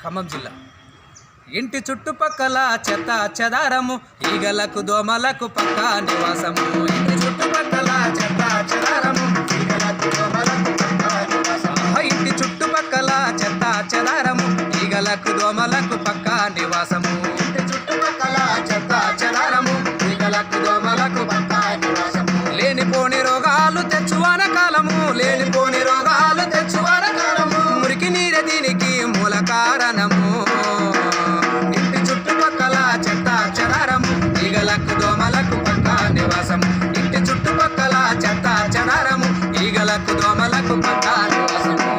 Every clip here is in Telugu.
ఖమ్మం జిల్లా ఇంటి చుట్టుపక్కల చెత్త చెదారము ఈగలకు దోమలకు పక్క నివాసము. ఇంటి చుట్టుపక్కల చెత్త చెదారము ఈగలకు దోమలకు పక్క నివాసము. ఇంటి చుట్టుపక్కల చెత్త చెదారము ఈగలకు దోమలకు పక్క నివాసము. ఇంటి చుట్టుపక్కల చెత్త చెదారము ఈగలకు దోమలకు పక్క నివాసము. లేనిపోని రోగాలు తెచ్చువాన కాలము, లేనిపోని రోగాలు తెచ్చువాన కాలము. మురికి నీరే దీనికి మూల కారణము. ఇంటి చుట్టుపక్కల చెత్త చెదారము ఈగలకు దోమలకు పక్క నివాసము. ఇంటి చుట్టుపక్కల చెత్త చెదారము ఈగలకు దోమలకు పక్క నివాసము.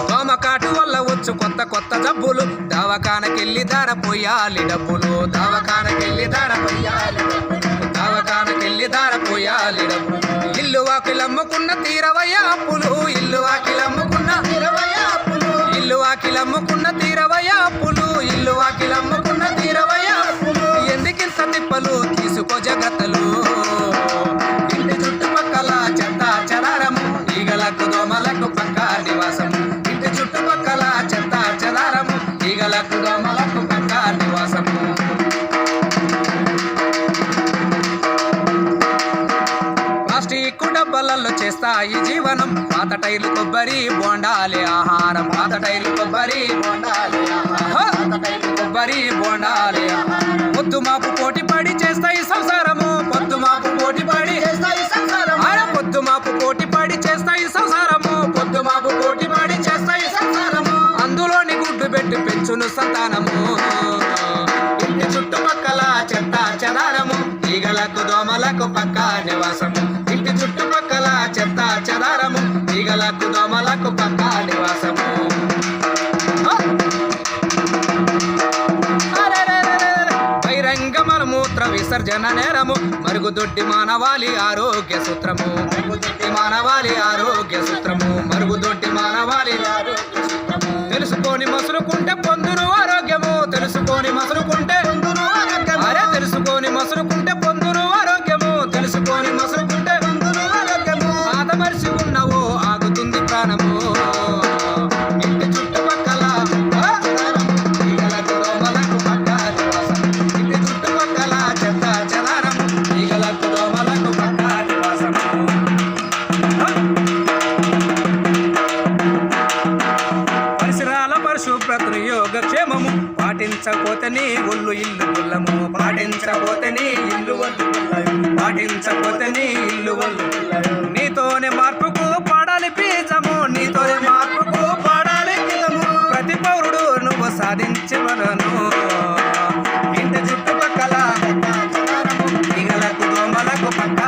దోమకాటు వల్ల వచ్చు కొత్త కొత్త జబ్బులు, దవాఖానకెళ్ళి ధర పోయాలి డబ్బులు. దవాఖానకెళ్ళి ధర పోయాలి డబ్బులు, దవాఖానకెళ్ళి ధర పోయాలి డబ్బులు. ఇల్లు వాకిలమ్ముకున్న తీరవయ్య అప్పులు, ఇల్లు వాకిలమ్ముకున్న తీరవయ్య అప్పులు, ఇల్లు వాకిలమ్ముకున్న తీరవయ్య అప్పులు, ఇల్లు వాకిలమ్ముకున్న తీరవయ్య అప్పులు. ఎందుకింత తిప్పలు తీసుకో జగత్తలు. ఇంటి చుట్టుపక్కల చెత్త చెదారము ఈగలకు దోమలకు పక్క నివాసము. ఇంటి చుట్టుపక్కల చెత్త చెదారము ఈగలకు దోమలకు పక్క నివాసము. ప్లాస్టిక్ డబ్బాలలో చేస్తాయి జీవనం, పాత టైర్లు కొబ్బరి బోండాలి ఆహారం. పాత టైర్లు కొబ్బరి బోండాలి ఆహారం, పాత టైర్లు కొబ్బరి బోండాలి ఆహారం. పొద్దు మాపు పోటీ పడి చేస్తాయి సంసారము, పొద్దు మాపు పోటీ పడి చేస్తాయి సంసారము. పొద్దు మాపు పోటీ పడి చేస్తాయి సంసారము, పొద్దు మాపు పోటీ పడి చేస్తాయి సంసారము. అందులోని గుడ్డు పెట్టి పెంచును సంతానము. ఇంటి చుట్టుపక్కల చెత్త చెదారము ఈగలకు దోమలకు పక్క నివాసము. ఇంటి చుట్టుపక్కల చెత్త చెదారము ఈగలకు దోమలకు పక్క నివాసము. బహిరంగ మలమూత్ర విసర్జన నేరము, మరుగుదొడ్డి మానవాళి ఆరోగ్య సూత్రము. మరుగుదొడ్డి మానవాళి ఆరోగ్య సూత్రము, మరుగుదొడ్డి మానవాళి ఆరోగ్య సూత్రము. తెలుసుకొని మసులుకుంటే పొందును ఆరోగ్యము, తెలుసుకొని మసులుకుంటే పొందును ఆరోగ్యము. అరే తెలుసుకొని మసులుకుంటే పొందును ఆరోగ్యము, తెలుసుకొని మసులుకుంటే పొందును ఆరోగ్యము. ఆదమరిసి ఉన్నవో ఆగుతుంది ప్రాణము. ఇంటి చుట్టుపక్కల ఈగలకు దోమలకు పక్క నివాసము. ఇంటి చుట్టుపక్కల చెత్త చెదారము ఈగలకు దోమలకు పక్క నివాసము. పరిసరాల పరిశుభ్రతను యోగక్షేమము, పాటించకపోతే నీ ఒళ్ళు ఇల్లు గుల్లము. పాటించకపోతే నీ ఇల్లు ఒళ్ళు గుల్లము, పాటించకపోతే నీ ఇల్లు ఒళ్ళు గుల్లము. నీతోనే మార్పుకు పాడాలి బీజము, నీతోనే మార్పుకు పాడాలి బీజము. ప్రతి పౌరుడు నువ్వు సాధించవలను. ఇంటి చుట్టుపక్కల ఈగలకు దోమలకు పక్క